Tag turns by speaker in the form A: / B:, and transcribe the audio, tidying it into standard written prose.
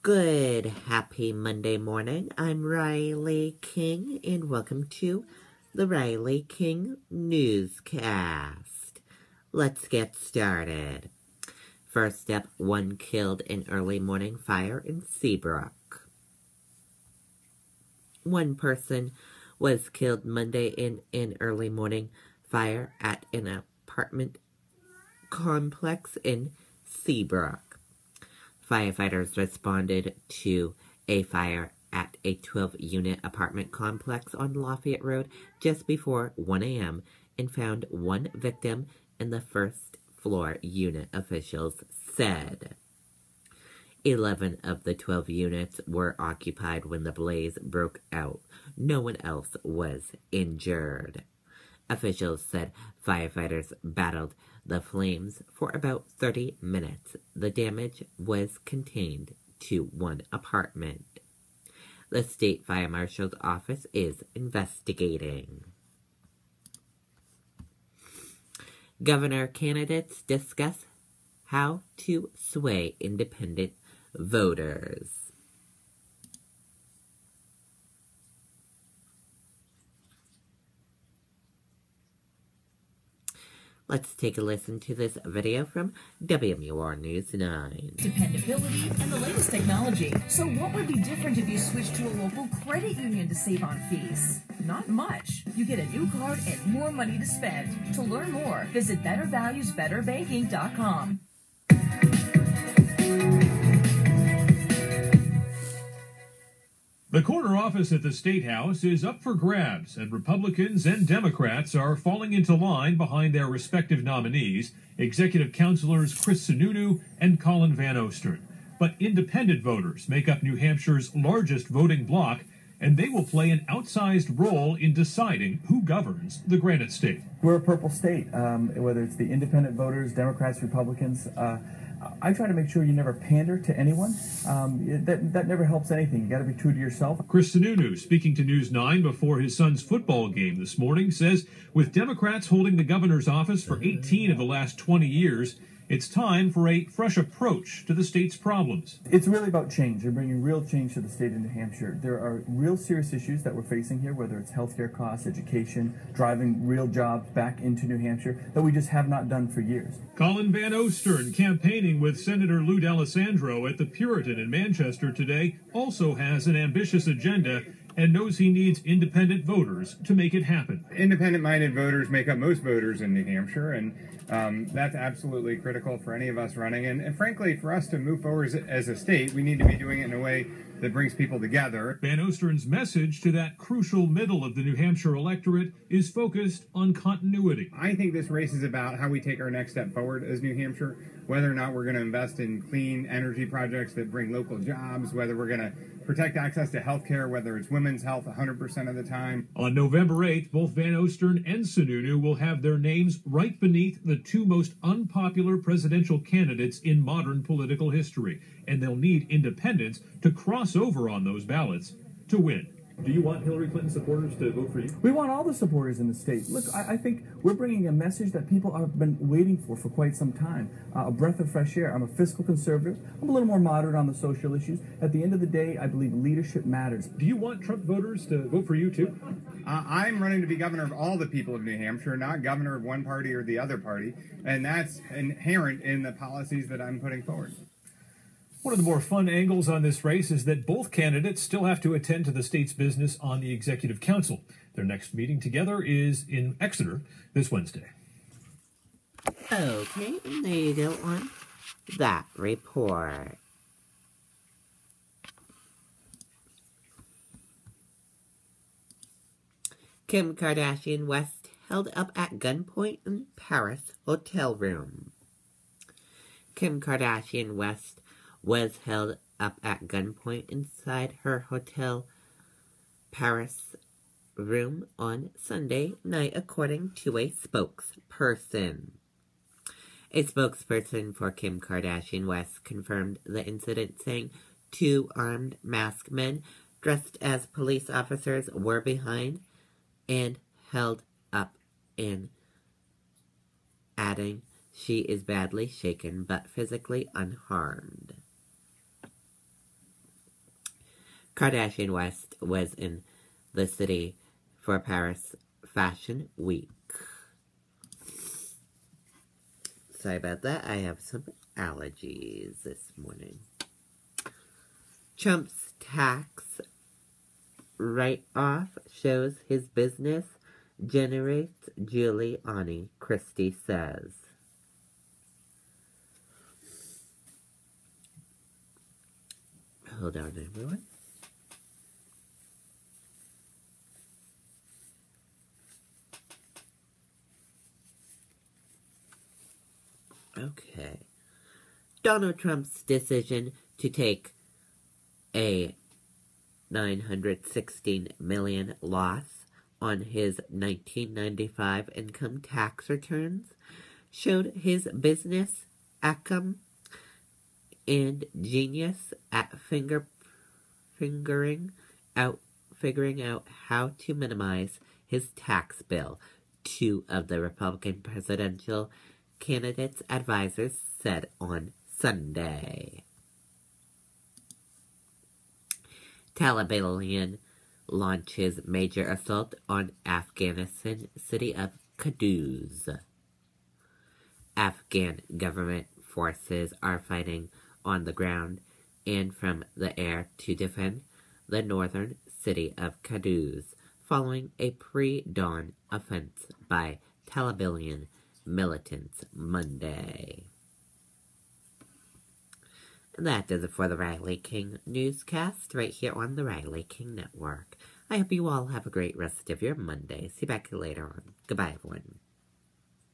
A: Good, happy Monday morning. I'm Riley King, and welcome to the Riley King Newscast. Let's get started. First up, one killed in early morning fire in Seabrook. One person was killed Monday in an early morning fire at an apartment complex in Seabrook. Firefighters responded to a fire at a 12-unit apartment complex on Lafayette Road just before 1 a.m. and found one victim in the first-floor unit, officials said. 11 of the 12 units were occupied when the blaze broke out. No one else was injured. Officials said firefighters battled the flames for about 30 minutes. The damage was contained to one apartment. The state fire marshal's office is investigating. Governor candidates discuss how to sway independent voters. Let's take a listen to this video from WMUR News 9.
B: Dependability and the latest technology. So what would be different if you switched to a local credit union to save on fees? Not much. You get a new card and more money to spend. To learn more, visit bettervaluesbetterbanking.com.
C: The corner office at the State House is up for grabs, and Republicans and Democrats are falling into line behind their respective nominees, Executive Councilors Chris Sununu and Colin Van Ostern. But independent voters make up New Hampshire's largest voting bloc, and they will play an outsized role in deciding who governs the Granite State.
D: We're a purple state, whether it's the independent voters, Democrats, Republicans. I try to make sure you never pander to anyone. That never helps anything. You got to be true to yourself.
C: Chris Sununu, speaking to News 9 before his son's football game this morning, says with Democrats holding the governor's office for 18 of the last 20 years, it's time for a fresh approach to the state's problems.
D: It's really about change. They're bringing real change to the state of New Hampshire. There are real serious issues that we're facing here, whether it's healthcare costs, education, driving real jobs back into New Hampshire, that we just have not done for years.
C: Colin Van Ostern, campaigning with Senator Lou D'Alessandro at the Puritan in Manchester today, also has an ambitious agenda and knows he needs independent voters to make it happen.
E: Independent-minded voters make up most voters in New Hampshire, and that's absolutely critical for any of us running. And frankly, for us to move forward as a state, we need to be doing it in a way that brings people together.
C: Van Ostern's message to that crucial middle of the New Hampshire electorate is focused on continuity.
E: I think this race is about how we take our next step forward as New Hampshire, whether or not we're going to invest in clean energy projects that bring local jobs, whether we're going to protect access to health care, whether it's women's health 100% of the time.
C: On November 8th, both Van Ostern and Sununu will have their names right beneath the two most unpopular presidential candidates in modern political history, and they'll need independents to cross over on those ballots to win. Do you want Hillary Clinton supporters to vote for you?
D: We want all the supporters in the state. Look, I think we're bringing a message that people have been waiting for quite some time. A breath of fresh air. I'm a fiscal conservative. I'm a little more moderate on the social issues. At the end of the day, I believe leadership matters.
C: Do you want Trump voters to vote for you, too?
E: I'm running to be governor of all the people of New Hampshire, not governor of one party or the other party, and that's inherent in the policies that I'm putting forward.
C: One of the more fun angles on this race is that both candidates still have to attend to the state's business on the Executive Council. Their next meeting together is in Exeter this Wednesday.
A: Okay, and there you go on that report. Kim Kardashian West held up at gunpoint in Paris hotel room. Kim Kardashian West was held up at gunpoint inside her hotel Paris room on Sunday night, according to a spokesperson. A spokesperson for Kim Kardashian West confirmed the incident, saying two armed masked men dressed as police officers were behind and held up, and adding, "She is badly shaken but physically unharmed." Kardashian West was in the city for Paris Fashion Week. Sorry about that. I have some allergies this morning. Trump's tax write-off shows his business generates Giuliani, Christie says. Hold on, everyone. Okay. Donald Trump's decision to take a $916 million loss on his 1995 income tax returns showed his business acumen and genius at figuring out how to minimize his tax bill, two of the Republican presidential candidates' advisors said on Sunday. Taliban launches major assault on Afghanistan city of Kunduz. Afghan government forces are fighting on the ground and from the air to defend the northern city of Kunduz following a pre-dawn offense by Taliban militants Monday. And that does it for the Riley King Newscast right here on the Riley King Network. I hope you all have a great rest of your Monday. See you back later on. Goodbye, everyone.